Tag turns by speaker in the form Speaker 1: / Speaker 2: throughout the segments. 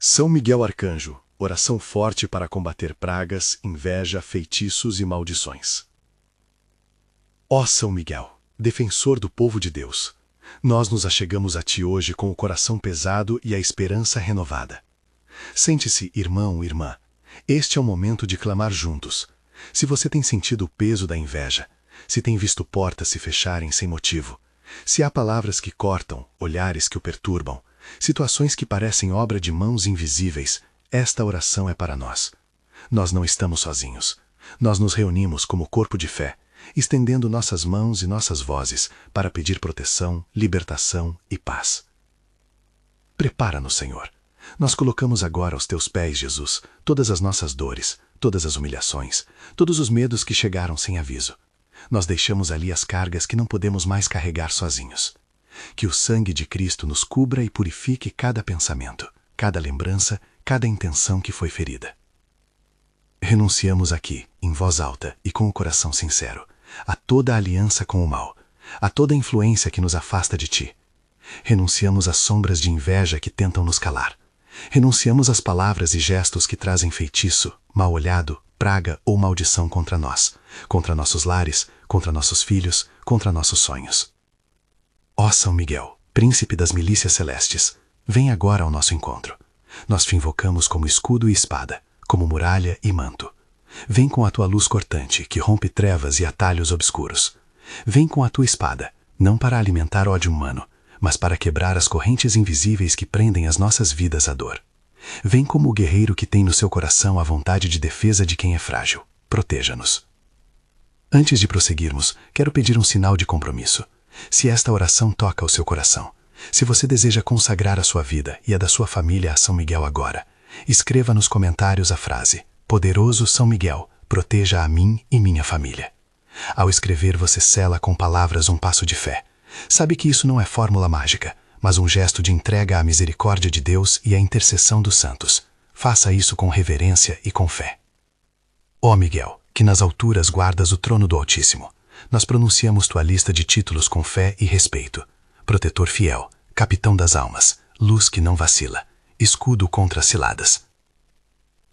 Speaker 1: São Miguel Arcanjo, oração forte para combater pragas, inveja, feitiços e maldições. Ó São Miguel, defensor do povo de Deus, nós nos achegamos a ti hoje com o coração pesado e a esperança renovada. Sente-se, irmão, irmã, este é o momento de clamar juntos. Se você tem sentido o peso da inveja, se tem visto portas se fecharem sem motivo, se há palavras que cortam, olhares que o perturbam, situações que parecem obra de mãos invisíveis, esta oração é para nós. Nós não estamos sozinhos. Nós nos reunimos como corpo de fé, estendendo nossas mãos e nossas vozes para pedir proteção, libertação e paz. Prepara-nos, Senhor. Nós colocamos agora aos teus pés, Jesus, todas as nossas dores, todas as humilhações, todos os medos que chegaram sem aviso. Nós deixamos ali as cargas que não podemos mais carregar sozinhos. Que o sangue de Cristo nos cubra e purifique cada pensamento, cada lembrança, cada intenção que foi ferida. Renunciamos aqui, em voz alta e com o coração sincero, a toda aliança com o mal, a toda influência que nos afasta de ti. Renunciamos às sombras de inveja que tentam nos calar. Renunciamos às palavras e gestos que trazem feitiço, mal-olhado, praga ou maldição contra nós, contra nossos lares, contra nossos filhos, contra nossos sonhos. Ó São Miguel, príncipe das milícias celestes, vem agora ao nosso encontro. Nós te invocamos como escudo e espada, como muralha e manto. Vem com a tua luz cortante, que rompe trevas e atalhos obscuros. Vem com a tua espada, não para alimentar ódio humano, mas para quebrar as correntes invisíveis que prendem as nossas vidas à dor. Vem como o guerreiro que tem no seu coração a vontade de defesa de quem é frágil. Proteja-nos. Antes de prosseguirmos, quero pedir um sinal de compromisso. Se esta oração toca o seu coração, se você deseja consagrar a sua vida e a da sua família a São Miguel agora, escreva nos comentários a frase: Poderoso São Miguel, proteja a mim e minha família. Ao escrever, você sela com palavras um passo de fé. Sabe que isso não é fórmula mágica, mas um gesto de entrega à misericórdia de Deus e à intercessão dos santos. Faça isso com reverência e com fé. Ó Miguel, que nas alturas guardas o trono do Altíssimo, nós pronunciamos tua lista de títulos com fé e respeito. Protetor fiel, capitão das almas, luz que não vacila, escudo contra as ciladas.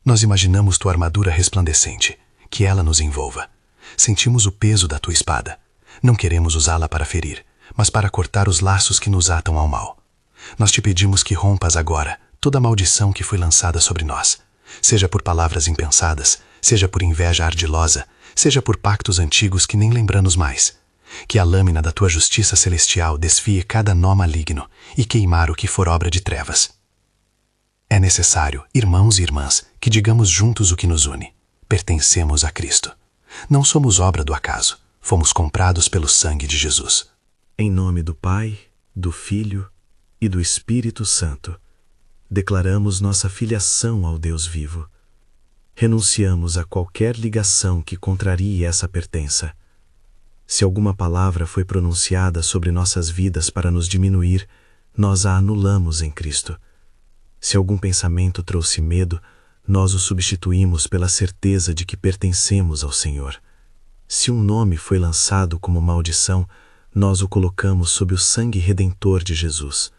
Speaker 1: Nós imaginamos tua armadura resplandecente, que ela nos envolva. Sentimos o peso da tua espada. Não queremos usá-la para ferir, mas para cortar os laços que nos atam ao mal. Nós te pedimos que rompas agora toda a maldição que foi lançada sobre nós, seja por palavras impensadas, seja por inveja ardilosa, seja por pactos antigos que nem lembramos mais. Que a lâmina da tua justiça celestial desfie cada nó maligno e queimar o que for obra de trevas. É necessário, irmãos e irmãs, que digamos juntos o que nos une. Pertencemos a Cristo. Não somos obra do acaso, fomos comprados pelo sangue de Jesus. Em nome do Pai, do Filho e do Espírito Santo, declaramos nossa filiação ao Deus vivo. Renunciamos a qualquer ligação que contrarie essa pertença. Se alguma palavra foi pronunciada sobre nossas vidas para nos diminuir, nós a anulamos em Cristo. Se algum pensamento trouxe medo, nós o substituímos pela certeza de que pertencemos ao Senhor. Se um nome foi lançado como maldição, nós o colocamos sob o sangue redentor de Jesus.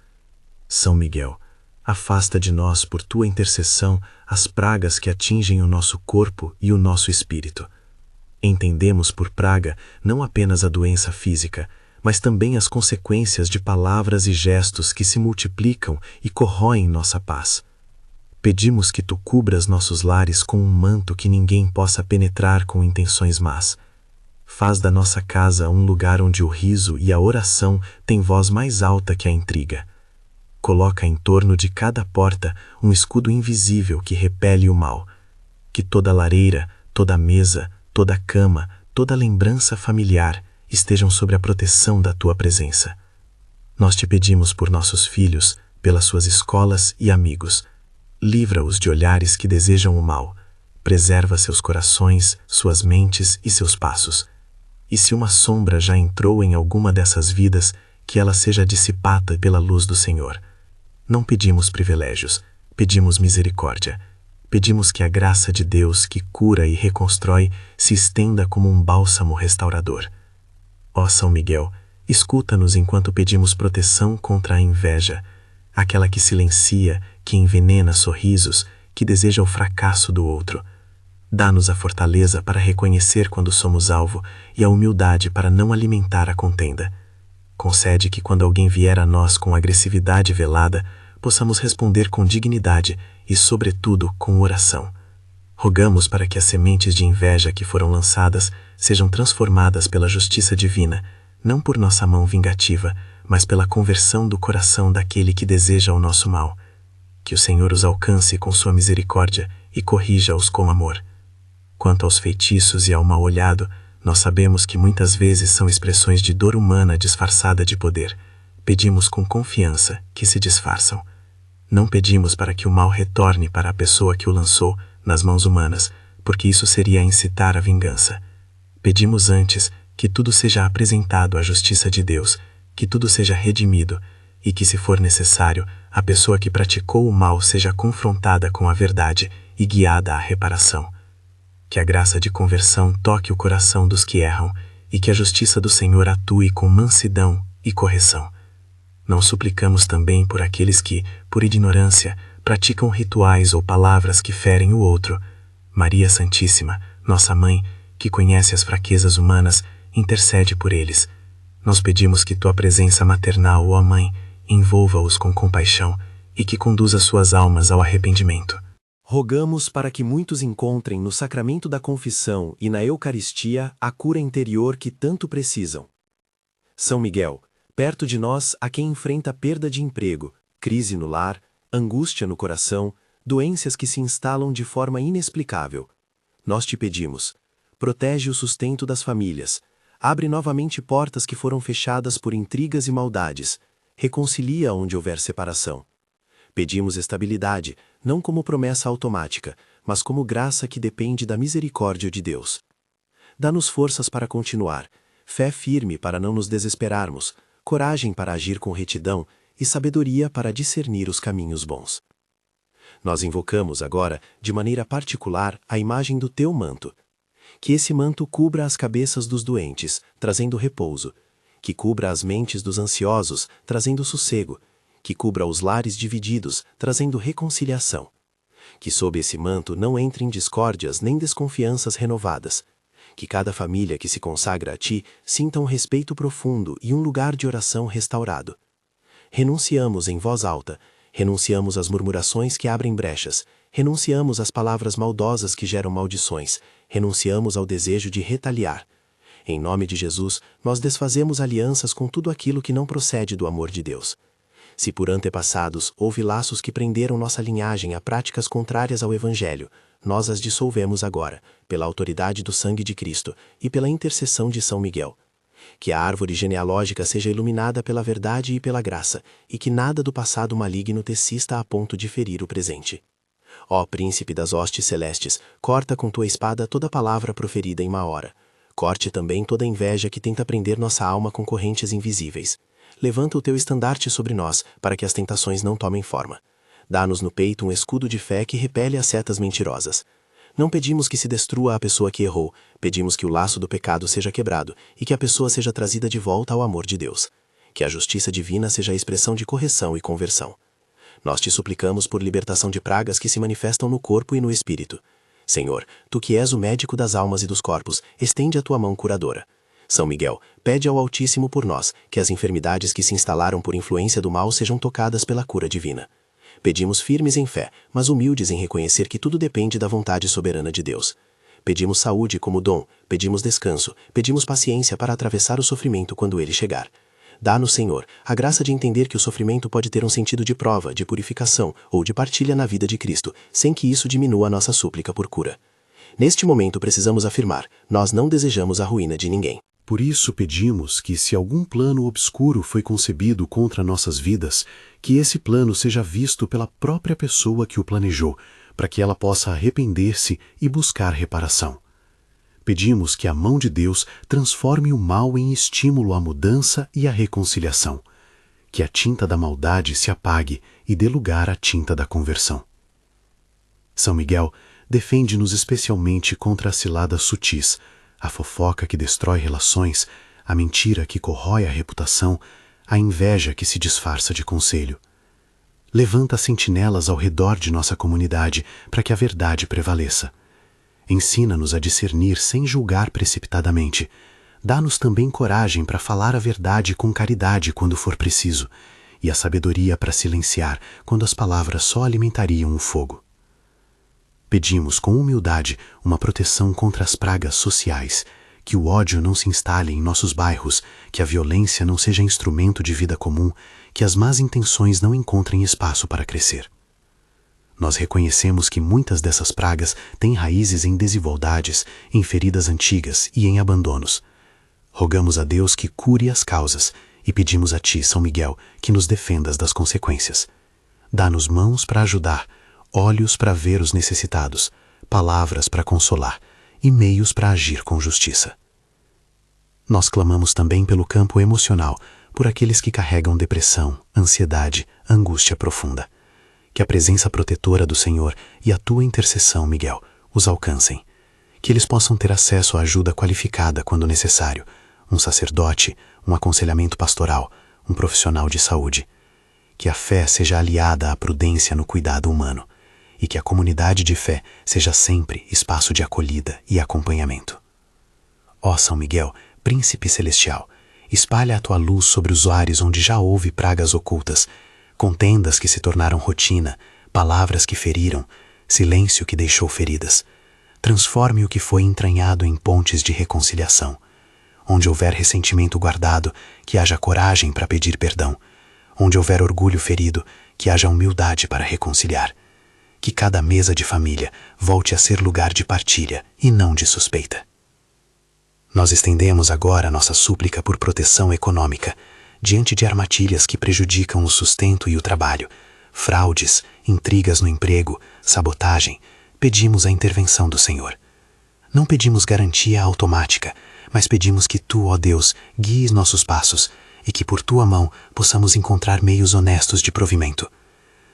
Speaker 1: São Miguel, afasta de nós por tua intercessão as pragas que atingem o nosso corpo e o nosso espírito. Entendemos por praga não apenas a doença física, mas também as consequências de palavras e gestos que se multiplicam e corroem nossa paz. Pedimos que tu cubras nossos lares com um manto que ninguém possa penetrar com intenções más. Faz da nossa casa um lugar onde o riso e a oração têm voz mais alta que a intriga. Coloca em torno de cada porta um escudo invisível que repele o mal. Que toda lareira, toda mesa, toda cama, toda lembrança familiar estejam sob a proteção da tua presença. Nós te pedimos por nossos filhos, pelas suas escolas e amigos. Livra-os de olhares que desejam o mal. Preserva seus corações, suas mentes e seus passos. E se uma sombra já entrou em alguma dessas vidas, que ela seja dissipada pela luz do Senhor. Não pedimos privilégios, pedimos misericórdia. Pedimos que a graça de Deus, que cura e reconstrói, se estenda como um bálsamo restaurador. Ó São Miguel, escuta-nos enquanto pedimos proteção contra a inveja, aquela que silencia,
Speaker 2: que envenena sorrisos, que deseja o fracasso do outro. Dá-nos a fortaleza para reconhecer quando somos alvo e a humildade para não alimentar a contenda. Concede que quando alguém vier a nós com agressividade velada, possamos responder com dignidade e, sobretudo, com oração. Rogamos para que as sementes de inveja que foram lançadas sejam transformadas pela justiça divina, não por nossa mão vingativa, mas pela conversão do coração daquele que deseja o nosso mal. Que o Senhor os alcance com sua misericórdia e corrija-os com amor. Quanto aos feitiços e ao mal-olhado, nós sabemos que muitas vezes são expressões de dor humana disfarçada de poder. Pedimos com confiança que se disfarçam. Não pedimos para que o mal retorne para a pessoa que o lançou nas mãos humanas, porque isso seria incitar a vingança. Pedimos antes que tudo seja apresentado à justiça de Deus, que tudo seja redimido e que, se for necessário, a pessoa que praticou o mal seja confrontada com a verdade e guiada à reparação. Que a graça de conversão toque o coração dos que erram e que a justiça do Senhor atue com mansidão e correção. Não suplicamos também por aqueles que, por ignorância, praticam rituais ou palavras que ferem o outro. Maria Santíssima, nossa Mãe, que conhece as fraquezas humanas, intercede por eles. Nós pedimos que tua presença maternal, ó Mãe, envolva-os com compaixão e que conduza suas almas ao arrependimento.
Speaker 3: Rogamos para que muitos encontrem no sacramento da confissão e na Eucaristia a cura interior que tanto precisam. São Miguel, perto de nós a quem enfrenta perda de emprego, crise no lar, angústia no coração, doenças que se instalam de forma inexplicável. Nós te pedimos, protege o sustento das famílias, abre novamente portas que foram fechadas por intrigas e maldades, reconcilia onde houver separação. Pedimos estabilidade, não como promessa automática, mas como graça que depende da misericórdia de Deus. Dá-nos forças para continuar, fé firme para não nos desesperarmos, coragem para agir com retidão e sabedoria para discernir os caminhos bons. Nós invocamos agora, de maneira particular, a imagem do teu manto. Que esse manto cubra as cabeças dos doentes, trazendo repouso, que cubra as mentes dos ansiosos, trazendo sossego, que cubra os lares divididos, trazendo reconciliação. Que sob esse manto não entrem discórdias nem desconfianças renovadas. Que cada família que se consagra a ti sinta um respeito profundo e um lugar de oração restaurado. Renunciamos em voz alta, renunciamos às murmurações que abrem brechas, renunciamos às palavras maldosas que geram maldições, renunciamos ao desejo de retaliar. Em nome de Jesus, nós desfazemos alianças com tudo aquilo que não procede do amor de Deus. Se por antepassados houve laços que prenderam nossa linhagem a práticas contrárias ao Evangelho, nós as dissolvemos agora, pela autoridade do sangue de Cristo e pela intercessão de São Miguel. Que a árvore genealógica seja iluminada pela verdade e pela graça, e que nada do passado maligno tecista a ponto de ferir o presente. Ó Príncipe das hostes celestes, corta com tua espada toda palavra proferida em má hora. Corte também toda inveja que tenta prender nossa alma com correntes invisíveis. Levanta o teu estandarte sobre nós, para que as tentações não tomem forma. Dá-nos no peito um escudo de fé que repele as setas mentirosas. Não pedimos que se destrua a pessoa que errou, pedimos que o laço do pecado seja quebrado e que a pessoa seja trazida de volta ao amor de Deus. Que a justiça divina seja a expressão de correção e conversão. Nós te suplicamos por libertação de pragas que se manifestam no corpo e no espírito. Senhor, tu que és o médico das almas e dos corpos, estende a tua mão curadora. São Miguel, pede ao Altíssimo por nós, que as enfermidades que se instalaram por influência do mal sejam tocadas pela cura divina. Pedimos firmes em fé, mas humildes em reconhecer que tudo depende da vontade soberana de Deus. Pedimos saúde como dom, pedimos descanso, pedimos paciência para atravessar o sofrimento quando ele chegar. Dá-nos, Senhor, a graça de entender que o sofrimento pode ter um sentido de prova, de purificação ou de partilha na vida de Cristo, sem que isso diminua a nossa súplica por cura. Neste momento precisamos afirmar, nós não desejamos a ruína de ninguém.
Speaker 1: Por isso pedimos que, se algum plano obscuro foi concebido contra nossas vidas, que esse plano seja visto pela própria pessoa que o planejou, para que ela possa arrepender-se e buscar reparação. Pedimos que a mão de Deus transforme o mal em estímulo à mudança e à reconciliação, que a tinta da maldade se apague e dê lugar à tinta da conversão. São Miguel, defende-nos especialmente contra as ciladas sutis, a fofoca que destrói relações, a mentira que corrói a reputação, a inveja que se disfarça de conselho.
Speaker 4: Levanta sentinelas ao redor de nossa comunidade para que a verdade prevaleça. Ensina-nos a discernir sem julgar precipitadamente. Dá-nos também coragem para falar a verdade com caridade quando for preciso, e a sabedoria para silenciar quando as palavras só alimentariam o fogo. Pedimos com humildade uma proteção contra as pragas sociais, que o ódio não se instale em nossos bairros, que a violência não seja instrumento de vida comum, que as más intenções não encontrem espaço para crescer. Nós reconhecemos que muitas dessas pragas têm raízes em desigualdades, em feridas antigas e em abandonos. Rogamos a Deus que cure as causas e pedimos a Ti, São Miguel, que nos defendas das consequências. Dá-nos mãos para ajudar, olhos para ver os necessitados, palavras para consolar e meios para agir com justiça. Nós clamamos também pelo campo emocional, por aqueles que carregam depressão, ansiedade, angústia profunda. Que a presença protetora do Senhor e a Tua intercessão, Miguel, os alcancem. Que eles possam ter acesso à ajuda qualificada quando necessário, um sacerdote, um aconselhamento pastoral, um profissional de saúde. Que a fé seja aliada à prudência no cuidado humano, e que a comunidade de fé seja sempre espaço de acolhida e acompanhamento. Ó São Miguel, Príncipe Celestial, espalha a tua luz sobre os ares onde já houve pragas ocultas, contendas que se tornaram rotina, palavras que feriram, silêncio que deixou feridas. Transforme o que foi entranhado em pontes de reconciliação. Onde houver ressentimento guardado, que haja coragem para pedir perdão. Onde houver orgulho ferido, que haja humildade para reconciliar. Que cada mesa de família volte a ser lugar de partilha e não de suspeita. Nós estendemos agora nossa súplica por proteção econômica, diante de armadilhas que prejudicam o sustento e o trabalho, fraudes, intrigas no emprego, sabotagem. Pedimos a intervenção do Senhor. Não pedimos garantia automática, mas pedimos que Tu, ó Deus, guies nossos passos e que por Tua mão possamos encontrar meios honestos de provimento.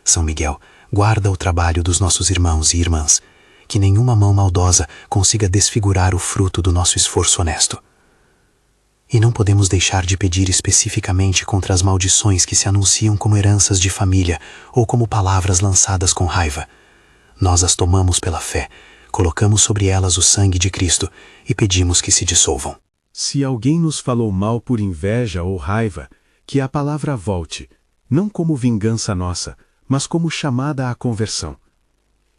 Speaker 4: São Miguel, guarda o trabalho dos nossos irmãos e irmãs, que nenhuma mão maldosa consiga desfigurar o fruto do nosso esforço honesto. E não podemos deixar de pedir especificamente contra as maldições que se anunciam como heranças de família ou como palavras lançadas com raiva. Nós as tomamos pela fé, colocamos sobre elas o sangue de Cristo e pedimos que se dissolvam.
Speaker 3: Se alguém nos falou mal por inveja ou raiva, que a palavra volte, não como vingança nossa, mas como chamada à conversão.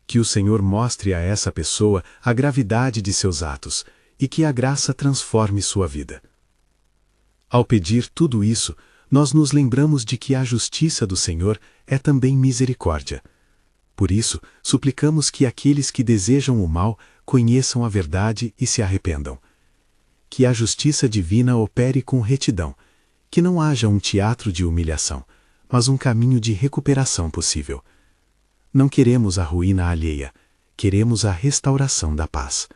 Speaker 3: Que o Senhor mostre a essa pessoa a gravidade de seus atos e que a graça transforme sua vida. Ao pedir tudo isso, nós nos lembramos de que a justiça do Senhor é também misericórdia. Por isso, suplicamos que aqueles que desejam o mal conheçam a verdade e se arrependam. Que a justiça divina opere com retidão, que não haja um teatro de humilhação, mas um caminho de recuperação possível. Não queremos a ruína alheia, queremos a restauração da paz.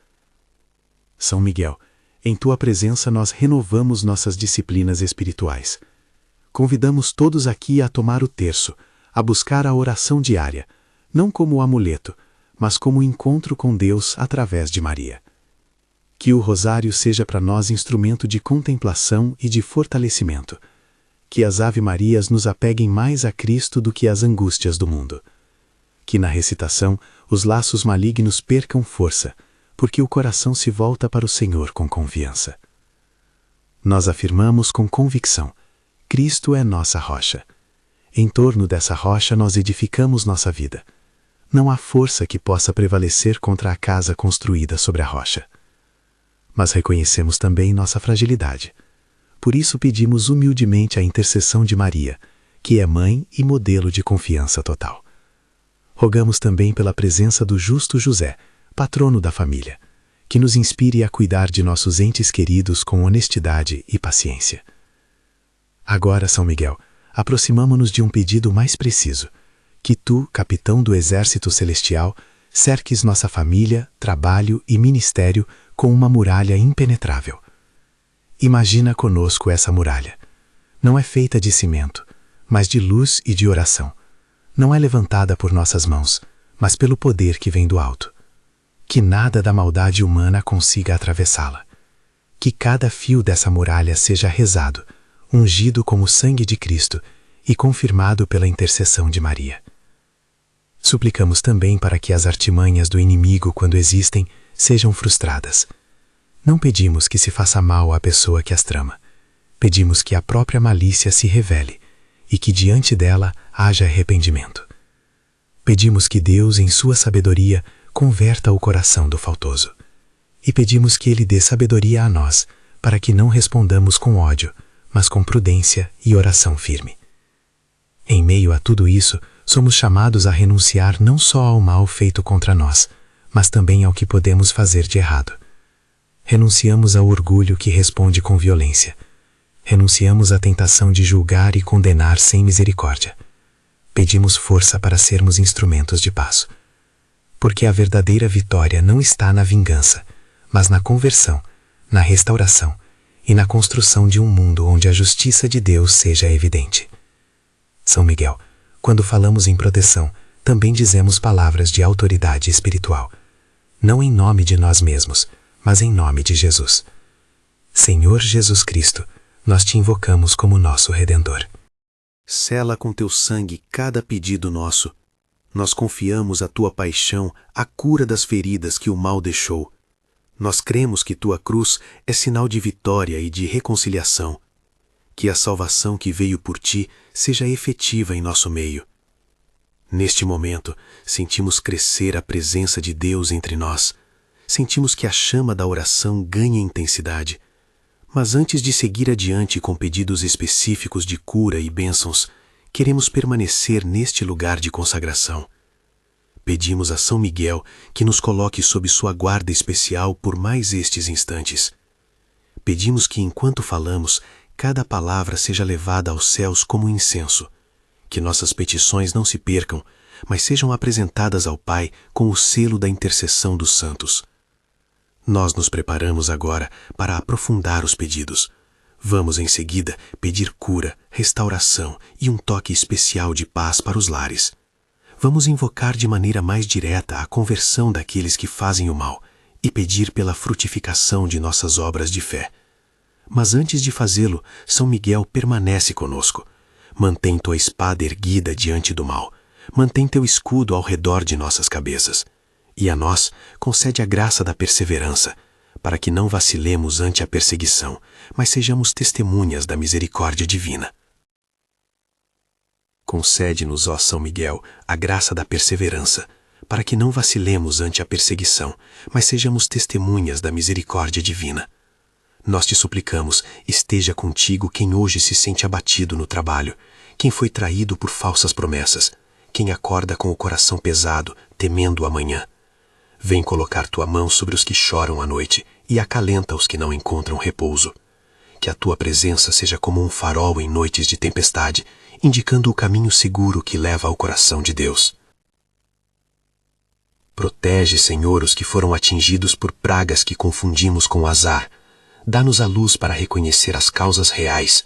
Speaker 3: São Miguel, em Tua presença nós renovamos nossas disciplinas espirituais. Convidamos todos aqui a tomar o terço, a buscar a oração diária, não como amuleto, mas como encontro com Deus através de Maria. Que o rosário seja para nós instrumento de contemplação e de fortalecimento. Que as Ave-Marias nos apeguem mais a Cristo do que as angústias do mundo. Que na recitação os laços malignos percam força, porque o coração se volta para o Senhor com confiança. Nós afirmamos com convicção: Cristo é nossa rocha. Em torno dessa rocha nós edificamos nossa vida. Não há força que possa prevalecer contra a casa construída sobre a rocha. Mas reconhecemos também nossa fragilidade. Por isso pedimos humildemente a intercessão de Maria, que é mãe e modelo de confiança total. Rogamos também pela presença do justo José, patrono da família, que nos inspire a cuidar de nossos entes queridos com honestidade e paciência. Agora, São Miguel, aproximamo-nos de um pedido mais preciso: que Tu, capitão do exército celestial, cerques nossa família, trabalho e ministério com uma muralha impenetrável. Imagina conosco essa muralha. Não é feita de cimento, mas de luz e de oração. Não é levantada por nossas mãos, mas pelo poder que vem do alto. Que nada da maldade humana consiga atravessá-la. Que cada fio dessa muralha seja rezado, ungido com o sangue de Cristo,
Speaker 2: e confirmado pela intercessão de Maria. Suplicamos também para que as artimanhas do inimigo, quando existem, sejam frustradas. Não pedimos que se faça mal à pessoa que as trama. Pedimos que a própria malícia se revele e que diante dela haja arrependimento. Pedimos que Deus, em sua sabedoria, converta o coração do faltoso. E pedimos que Ele dê sabedoria a nós, para que não respondamos com ódio, mas com prudência e oração firme. Em meio a tudo isso, somos chamados a renunciar não só ao mal feito contra nós, mas também ao que podemos fazer de errado. Renunciamos ao orgulho que responde com violência. Renunciamos à tentação de julgar e condenar sem misericórdia. Pedimos força para sermos instrumentos de paz. Porque a verdadeira vitória não está na vingança, mas na conversão, na restauração e na construção de um mundo onde a justiça de Deus seja evidente. São Miguel, quando falamos em proteção, também dizemos palavras de autoridade espiritual, não em nome de nós mesmos, mas em nome de Jesus. Senhor Jesus Cristo, nós te invocamos como nosso Redentor.
Speaker 5: Sela com teu sangue cada pedido nosso. Nós confiamos a tua paixão, a cura das feridas que o mal deixou. Nós cremos que tua cruz é sinal de vitória e de reconciliação. Que a salvação que veio por ti seja efetiva em nosso meio. Neste momento, sentimos crescer a presença de Deus entre nós. Sentimos que a chama da oração ganha intensidade. Mas antes de seguir adiante com pedidos específicos de cura e bênçãos, queremos permanecer neste lugar de consagração. Pedimos a São Miguel que nos coloque sob sua guarda especial por mais estes instantes. Pedimos que, enquanto falamos, cada palavra seja levada aos céus como incenso, que nossas petições não se percam, mas sejam apresentadas ao Pai com o selo da intercessão dos santos. Nós nos preparamos agora para aprofundar os pedidos. Vamos em seguida pedir cura, restauração e um toque especial de paz para os lares. Vamos invocar de maneira mais direta a conversão daqueles que fazem o mal e pedir pela frutificação de nossas obras de fé. Mas antes de fazê-lo, São Miguel permanece conosco. Mantém tua espada erguida diante do mal. Mantém teu escudo ao redor de nossas cabeças. E a nós concede a graça da perseverança, para que não vacilemos ante a perseguição, mas sejamos testemunhas da misericórdia divina. Concede-nos, ó São Miguel, a graça da perseverança, para que não vacilemos ante a perseguição, mas sejamos testemunhas da misericórdia divina. Nós te suplicamos, esteja contigo quem hoje se sente abatido no trabalho, quem foi traído por falsas promessas, quem acorda com o coração pesado, temendo o amanhã. Vem colocar tua mão sobre os que choram à noite e acalenta os que não encontram repouso. Que a tua presença seja como um farol em noites de tempestade, indicando o caminho seguro que leva ao coração de Deus. Protege, Senhor, os que foram atingidos por pragas que confundimos com o azar. Dá-nos a luz para reconhecer as causas reais.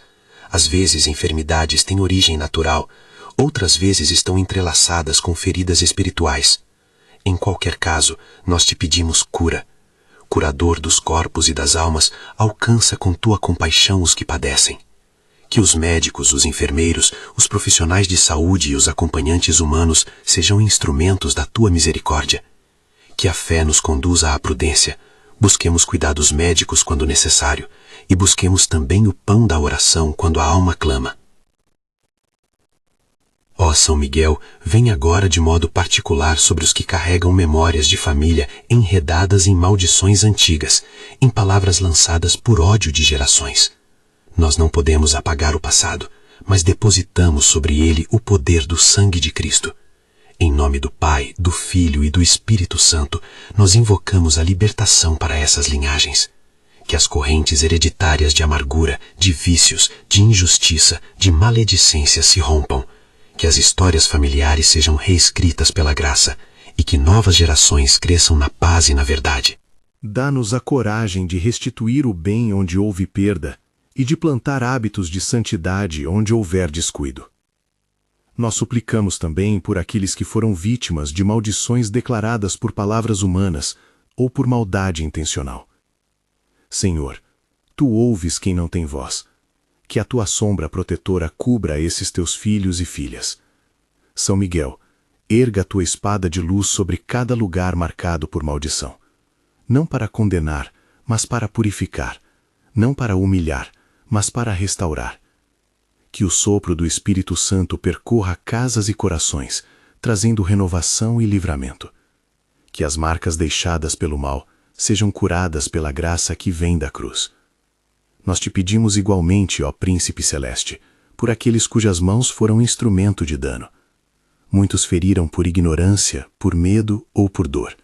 Speaker 5: Às vezes, enfermidades têm origem natural, outras vezes estão entrelaçadas com feridas espirituais. Em qualquer caso, nós te pedimos cura. Curador dos corpos e das almas, alcança com tua compaixão os que padecem. Que os médicos, os enfermeiros, os profissionais de saúde e os acompanhantes humanos sejam instrumentos da tua misericórdia. Que a fé nos conduza à prudência. Busquemos cuidados médicos quando necessário e busquemos também o pão da oração quando a alma clama. Ó São Miguel, vem agora de modo particular sobre os que carregam memórias de família enredadas em maldições antigas, em palavras lançadas por ódio de gerações. Nós não podemos apagar o passado, mas depositamos sobre ele o poder do sangue de Cristo. Em nome do Pai, do Filho e do Espírito Santo, nós invocamos a libertação para essas linhagens. Que as correntes hereditárias de amargura, de vícios, de injustiça, de maledicência se rompam. Que as histórias familiares sejam reescritas pela graça e que novas gerações cresçam na paz e na verdade.
Speaker 1: Dá-nos a coragem de restituir o bem onde houve perda e de plantar hábitos de santidade onde houver descuido. Nós suplicamos também por aqueles que foram vítimas de maldições declaradas por palavras humanas ou por maldade intencional. Senhor, Tu ouves quem não tem voz.
Speaker 4: que a tua sombra protetora cubra esses teus filhos e filhas. São Miguel, erga a tua espada de luz sobre cada lugar marcado por maldição. Não para condenar, mas para purificar. Não para humilhar, mas para restaurar. Que o sopro do Espírito Santo percorra casas e corações, trazendo renovação e livramento. Que as marcas deixadas pelo mal sejam curadas pela graça que vem da cruz. Nós te pedimos igualmente, ó Príncipe Celeste, por aqueles cujas mãos foram instrumento de dano. Muitos feriram por ignorância, por medo ou por dor.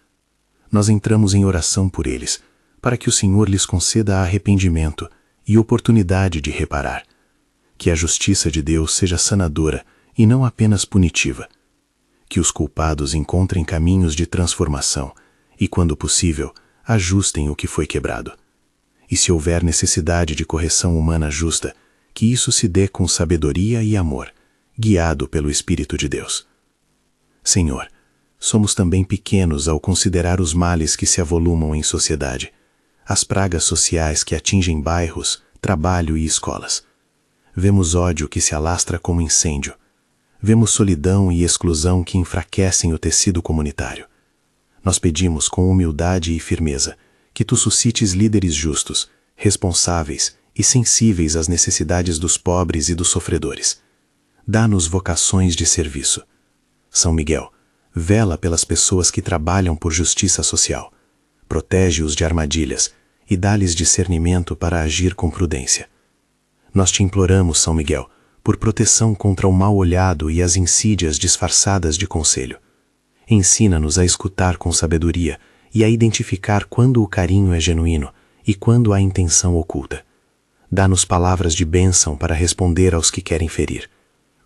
Speaker 4: Nós entramos em oração por eles, para que o Senhor lhes conceda arrependimento e oportunidade de reparar. Que a justiça de Deus seja sanadora e não apenas punitiva. Que os culpados encontrem caminhos de transformação e, quando possível, ajustem o que foi quebrado. E se houver necessidade de correção humana justa, que isso se dê com sabedoria e amor, guiado pelo Espírito de Deus. Senhor, somos também pequenos ao considerar os males que se avolumam em sociedade, as pragas sociais que atingem bairros, trabalho e escolas. Vemos ódio que se alastra como incêndio. Vemos solidão e exclusão que enfraquecem o tecido comunitário. Nós pedimos com humildade e firmeza que tu suscites líderes justos, responsáveis e sensíveis às necessidades dos pobres e dos sofredores. Dá-nos vocações de serviço. São Miguel, vela pelas pessoas que trabalham por justiça social. Protege-os de armadilhas e dá-lhes discernimento para agir com prudência. Nós te imploramos, São Miguel, por proteção contra o mal olhado e as insídias disfarçadas de conselho. Ensina-nos a escutar com sabedoria e a identificar quando o carinho é genuíno e quando há intenção oculta. Dá-nos palavras de bênção para responder aos que querem ferir.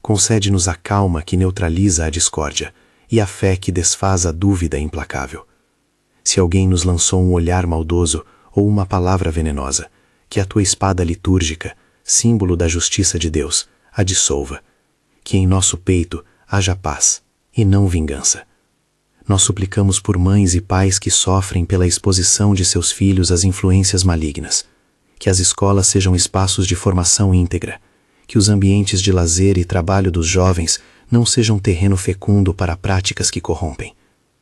Speaker 4: Concede-nos a calma que neutraliza a discórdia e a fé que desfaz a dúvida implacável. Se alguém nos lançou um olhar maldoso ou uma palavra venenosa, que a tua espada litúrgica, símbolo da justiça de Deus, a dissolva. Que em nosso peito haja paz e não vingança. Nós suplicamos por mães e pais que sofrem pela exposição de seus filhos às influências malignas. Que as escolas sejam espaços de formação íntegra. Que os ambientes de lazer e trabalho dos jovens não sejam terreno fecundo para práticas que corrompem.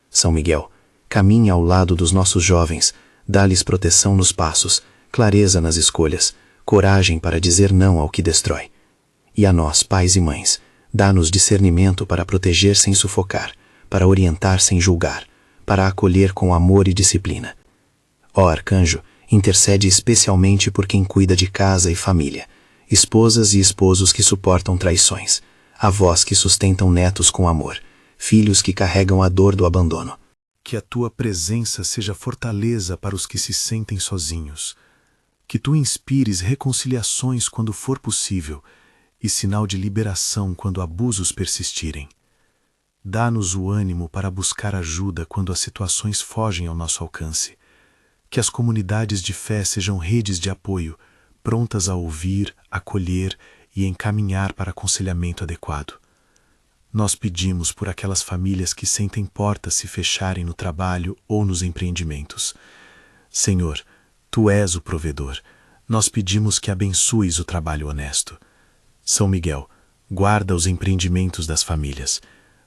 Speaker 4: São Miguel, caminha ao lado dos nossos jovens, dá-lhes proteção nos passos, clareza nas escolhas, coragem para dizer não ao que destrói. E a nós, pais e mães, dá-nos discernimento para proteger sem sufocar, para orientar sem julgar, para acolher com amor e disciplina. Ó Arcanjo, intercede especialmente por quem cuida de casa e família, esposas e esposos que suportam traições, avós que sustentam netos com amor, filhos que carregam a dor do abandono.
Speaker 5: Que a tua presença seja fortaleza para os que se sentem sozinhos. Que tu inspires reconciliações quando for possível e sinal de liberação quando abusos persistirem. Dá-nos o ânimo para buscar ajuda quando as situações fogem ao nosso alcance. Que as comunidades de fé sejam redes de apoio, prontas a ouvir, acolher e encaminhar para aconselhamento adequado. Nós pedimos por aquelas famílias que sentem portas se fecharem no trabalho ou nos empreendimentos. Senhor, tu és o provedor. Nós pedimos que abençoes o trabalho honesto. São Miguel, guarda os empreendimentos das famílias.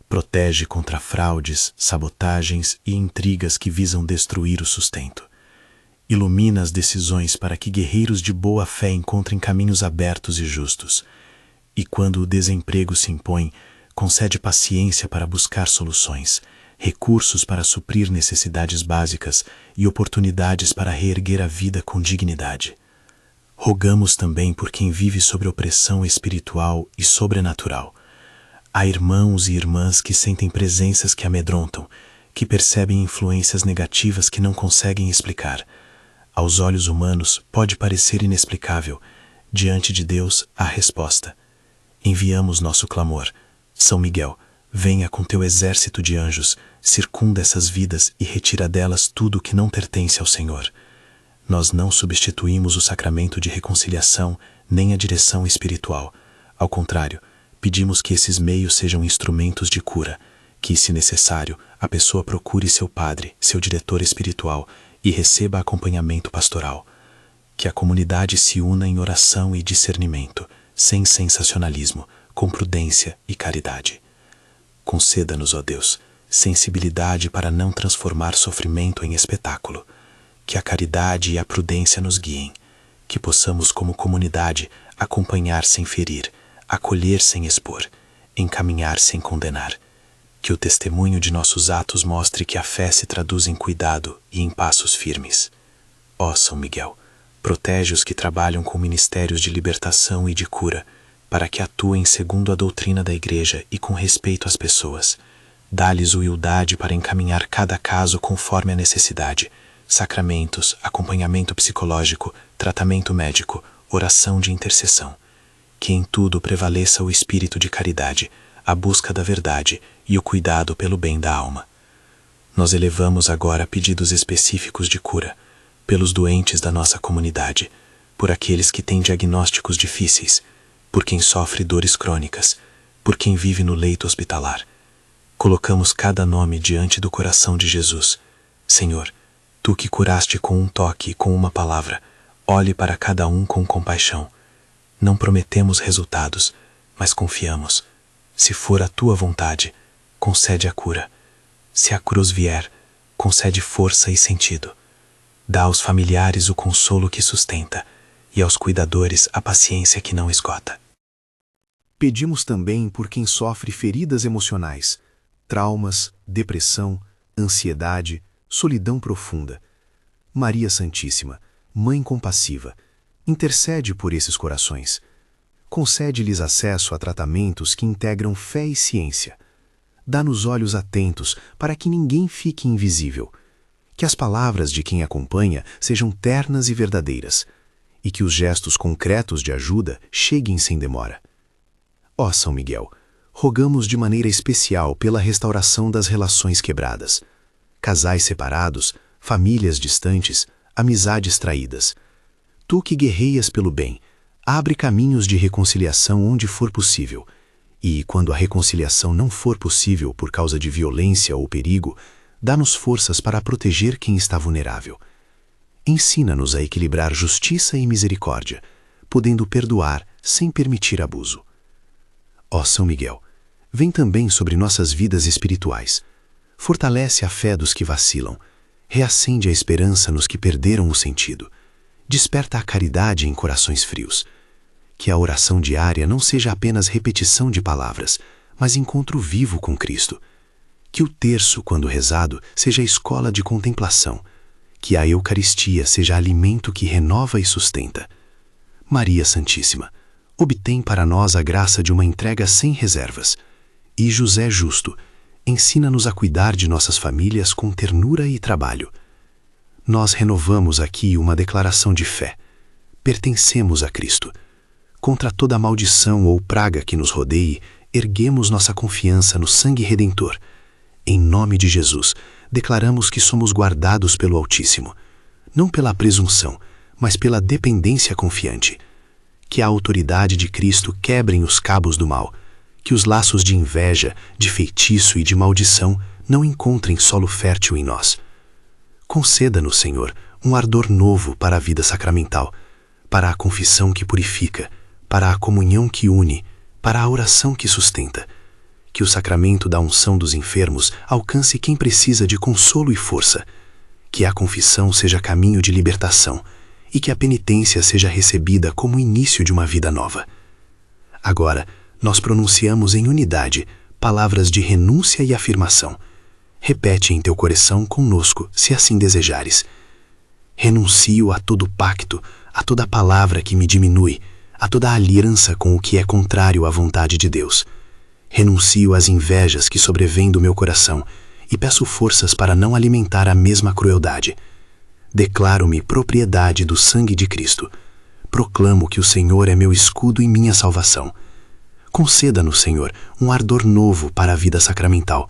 Speaker 5: Protege contra fraudes, sabotagens e intrigas que visam destruir o sustento. Ilumina as decisões para que guerreiros de boa fé encontrem caminhos abertos e justos. E quando o desemprego se impõe, concede paciência para buscar soluções, recursos para suprir necessidades básicas e oportunidades para reerguer a vida com dignidade. Rogamos também por quem vive sob opressão espiritual e sobrenatural. Há irmãos e irmãs que sentem presenças que amedrontam, que percebem influências negativas que não conseguem explicar. Aos olhos humanos pode parecer inexplicável. Diante de Deus há resposta. Enviamos nosso clamor. São Miguel, venha com teu exército de anjos, circunda essas vidas e retira delas tudo o que não pertence ao Senhor. Nós não substituímos o sacramento de reconciliação nem a direção espiritual. Ao contrário, pedimos que esses meios sejam instrumentos de cura, que, se necessário, a pessoa procure seu padre, seu diretor espiritual, e receba acompanhamento pastoral.
Speaker 2: Que a comunidade se una em oração e discernimento, sem sensacionalismo, com prudência e caridade. Conceda-nos, ó Deus, sensibilidade para não transformar sofrimento em espetáculo. Que a caridade e a prudência nos guiem. Que possamos, como comunidade, acompanhar sem ferir, acolher sem expor, encaminhar sem condenar. Que o testemunho de nossos atos mostre que a fé se traduz em cuidado e em passos firmes. Ó São Miguel, protege os que trabalham com ministérios de libertação e de cura, para que atuem segundo a doutrina da Igreja e com respeito às pessoas. Dá-lhes humildade para encaminhar cada caso conforme a necessidade, sacramentos, acompanhamento psicológico, tratamento médico, oração de intercessão. Que em tudo prevaleça o espírito de caridade, a busca da verdade e o cuidado pelo bem da alma. Nós elevamos agora pedidos específicos de cura, pelos doentes da nossa comunidade, por aqueles que têm diagnósticos difíceis, por quem sofre dores crônicas, por quem vive no leito hospitalar. Colocamos cada nome diante do coração de Jesus. Senhor, Tu que curaste com um toque e com uma palavra, olhe para cada um com compaixão. Não prometemos resultados, mas confiamos. Se for a Tua vontade, concede a cura. Se a cruz vier, concede força e sentido. Dá aos familiares o consolo que sustenta e aos cuidadores a paciência que não esgota.
Speaker 5: Pedimos também por quem sofre feridas emocionais, traumas, depressão, ansiedade, solidão profunda. Maria Santíssima, Mãe compassiva, intercede por esses corações. Concede-lhes acesso a tratamentos que integram fé e ciência. Dá-nos olhos atentos para que ninguém fique invisível. Que as palavras de quem acompanha sejam ternas e verdadeiras, e que os gestos concretos de ajuda cheguem sem demora. Ó São Miguel, rogamos de maneira especial pela restauração das relações quebradas. Casais separados, famílias distantes, amizades traídas. Tu que guerreias pelo bem, abre caminhos de reconciliação onde for possível. E, quando a reconciliação não for possível por causa de violência ou perigo, dá-nos forças para proteger quem está vulnerável. Ensina-nos a equilibrar justiça e misericórdia, podendo perdoar sem permitir abuso. Ó São Miguel, vem também sobre nossas vidas espirituais. Fortalece a fé dos que vacilam, reacende a esperança nos que perderam o sentido, desperta a caridade em corações frios. Que a oração diária não seja apenas repetição de palavras, mas encontro vivo com Cristo. Que o terço, quando rezado, seja escola de contemplação. Que a Eucaristia seja alimento que renova e sustenta. Maria Santíssima, obtém para nós a graça de uma entrega sem reservas. E José Justo, ensina-nos a cuidar de nossas famílias com ternura e trabalho. Nós renovamos aqui uma declaração de fé. Pertencemos a Cristo. Contra toda maldição ou praga que nos rodeie, erguemos nossa confiança no sangue redentor. Em nome de Jesus, declaramos que somos guardados pelo Altíssimo, não pela presunção, mas pela dependência confiante. Que a autoridade de Cristo quebrem os cabos do mal, que os laços de inveja, de feitiço e de maldição não encontrem solo fértil em nós. Conceda-nos, Senhor, um ardor novo para a vida sacramental, para a confissão que purifica, para a comunhão que une, para a oração que sustenta. Que o sacramento da unção dos enfermos alcance quem precisa de consolo e força. Que a confissão seja caminho de libertação e que a penitência seja recebida como início de uma vida nova. Agora, nós pronunciamos em unidade palavras de renúncia e afirmação. Repete em teu coração conosco, se assim desejares. Renuncio a todo pacto, a toda palavra que me diminui, a toda aliança com o que é contrário à vontade de Deus. Renuncio às invejas que sobrevêm do meu coração e peço forças para não alimentar a mesma crueldade. Declaro-me propriedade do sangue de Cristo. Proclamo que o Senhor é meu escudo e minha salvação. Conceda-nos, Senhor, um ardor novo para a vida sacramental,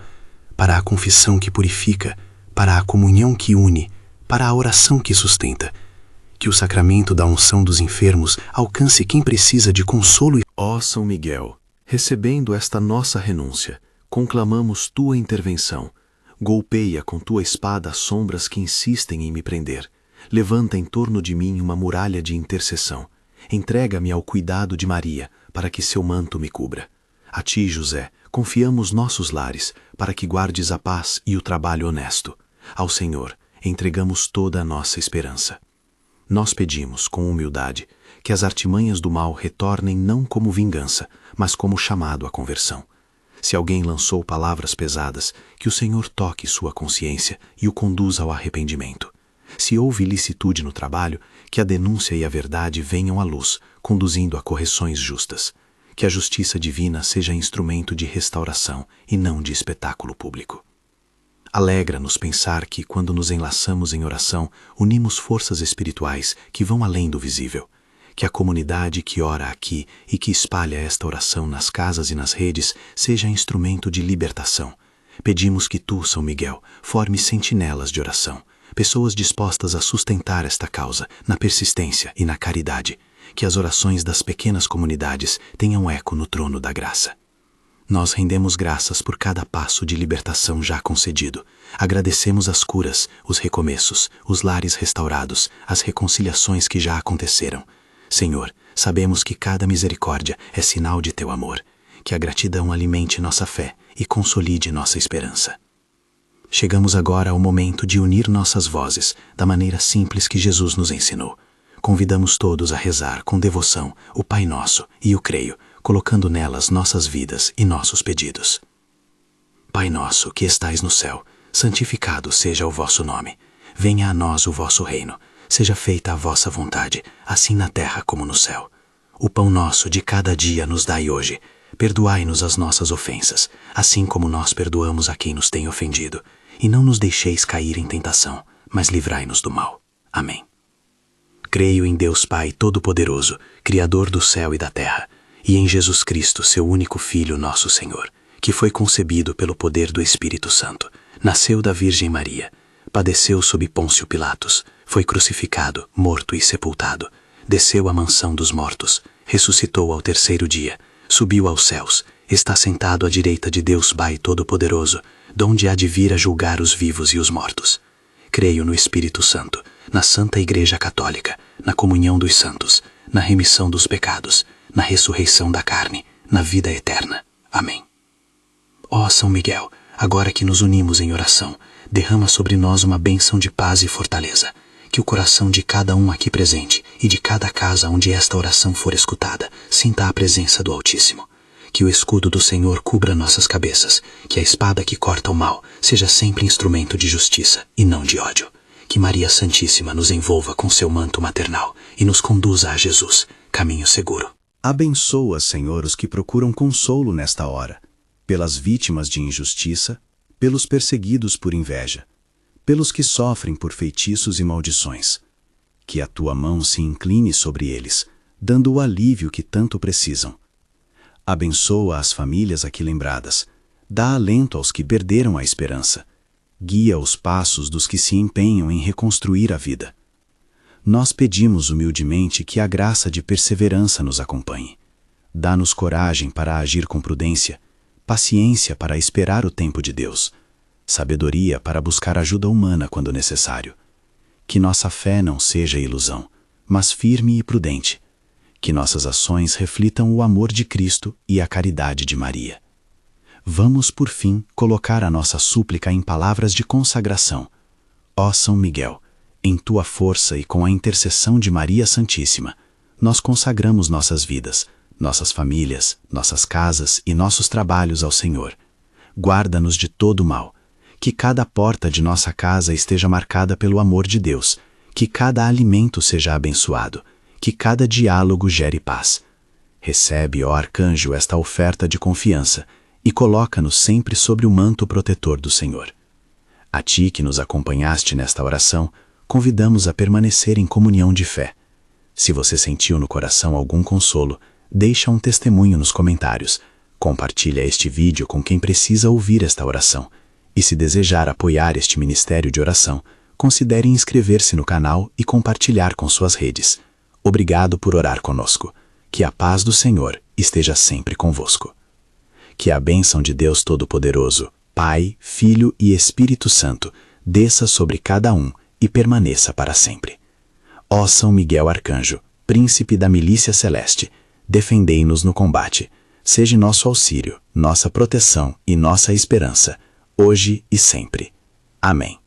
Speaker 5: para a confissão que purifica, para a comunhão que une, para a oração que sustenta. Que o sacramento da unção dos enfermos alcance quem precisa de consolo e...
Speaker 3: Ó São Miguel, recebendo esta nossa renúncia, conclamamos tua intervenção. Golpeia com tua espada as sombras que insistem em me prender.
Speaker 5: levanta em torno de mim uma muralha de intercessão. Entrega-me ao cuidado de Maria, para que seu manto me cubra. A ti, José, confiamos nossos lares, para que guardes a paz e o trabalho honesto. Ao Senhor, entregamos toda a nossa esperança. Nós pedimos, com humildade, que as artimanhas do mal retornem não como vingança, mas como chamado à conversão. Se alguém lançou palavras pesadas, que o Senhor toque sua consciência e o conduza ao arrependimento. Se houve ilicitude no trabalho, que a denúncia e a verdade venham à luz, conduzindo a correções justas. Que a justiça divina seja instrumento de restauração e não de espetáculo público. Alegra-nos pensar que, quando nos enlaçamos em oração, unimos forças espirituais que vão além do visível. Que a comunidade que ora aqui e que espalha esta oração nas casas e nas redes seja instrumento de libertação. Pedimos que tu, São Miguel, formes sentinelas de oração, pessoas dispostas a sustentar esta causa na persistência e na caridade. Que as orações das pequenas comunidades tenham eco no trono da graça. Nós rendemos graças por cada passo de libertação já concedido. Agradecemos as curas, os recomeços, os lares restaurados, as reconciliações que já aconteceram. Senhor, sabemos que cada misericórdia é sinal de teu amor. Que a gratidão alimente nossa fé e consolide nossa esperança. Chegamos agora ao momento de unir nossas vozes da maneira simples que Jesus nos ensinou. Convidamos todos a rezar com devoção o Pai Nosso e o Creio, colocando nelas nossas vidas e nossos pedidos. Pai nosso que estais no céu, santificado seja o vosso nome. Venha a nós o vosso reino. Seja feita a vossa vontade, assim na terra como no céu. O pão nosso de cada dia nos dai hoje. Perdoai-nos as nossas ofensas, assim como nós perdoamos a quem nos tem ofendido. E não nos deixeis cair em tentação, mas livrai-nos do mal. Amém. Creio em Deus Pai Todo-Poderoso, Criador do céu e da terra, e em Jesus Cristo, seu único Filho, nosso Senhor, que foi concebido pelo poder do Espírito Santo, nasceu da Virgem Maria, padeceu sob Pôncio Pilatos, foi crucificado, morto e sepultado, desceu à mansão dos mortos, ressuscitou ao terceiro dia, subiu aos céus, está sentado à direita de Deus Pai Todo-Poderoso, donde há de vir a julgar os vivos e os mortos. Creio no Espírito Santo, na Santa Igreja Católica, na comunhão dos santos, na remissão dos pecados, na ressurreição da carne, na vida eterna. Amém. Ó São Miguel, agora que nos unimos em oração, derrama sobre nós uma bênção de paz e fortaleza. Que o coração de cada um aqui presente e de cada casa onde esta oração for escutada sinta a presença do Altíssimo. Que o escudo do Senhor cubra nossas cabeças, que a espada que corta o mal seja sempre instrumento de justiça e não de ódio. Que Maria Santíssima nos envolva com seu manto maternal e nos conduza a Jesus, caminho seguro.
Speaker 6: Abençoa, Senhor, os que procuram consolo nesta hora, pelas vítimas de injustiça, pelos perseguidos por inveja, pelos que sofrem por feitiços e maldições. Que a tua mão se incline sobre eles, dando o alívio que tanto precisam. Abençoa as famílias aqui lembradas, dá alento aos que perderam a esperança, guia os passos dos que se empenham em reconstruir a vida. Nós pedimos humildemente que a graça de perseverança nos acompanhe. Dá-nos coragem para agir com prudência, paciência para esperar o tempo de Deus, sabedoria para buscar ajuda humana quando necessário. Que nossa fé não seja ilusão, mas firme e prudente. Que nossas ações reflitam o amor de Cristo e a caridade de Maria. Vamos, por fim, colocar a nossa súplica em palavras de consagração. Ó São Miguel, em tua força e com a intercessão de Maria Santíssima, nós consagramos nossas vidas, nossas famílias, nossas casas e nossos trabalhos ao Senhor. Guarda-nos de todo mal. Que cada porta de nossa casa esteja marcada pelo amor de Deus. Que cada alimento seja abençoado. Que cada diálogo gere paz. Recebe, ó Arcanjo, esta oferta de confiança e coloca-nos sempre sobre o manto protetor do Senhor. A ti que nos acompanhaste nesta oração, convidamos a permanecer em comunhão de fé. Se você sentiu no coração algum consolo, deixa um testemunho nos comentários. Compartilha este vídeo com quem precisa ouvir esta oração. E se desejar apoiar este ministério de oração, considere inscrever-se no canal e compartilhar com suas redes. Obrigado por orar conosco. Que a paz do Senhor esteja sempre convosco. Que a bênção de Deus Todo-Poderoso, Pai, Filho e Espírito Santo, desça sobre cada um e permaneça para sempre. Ó São Miguel Arcanjo, príncipe da milícia celeste, defendei-nos no combate. Seja nosso auxílio, nossa proteção e nossa esperança, hoje e sempre. Amém.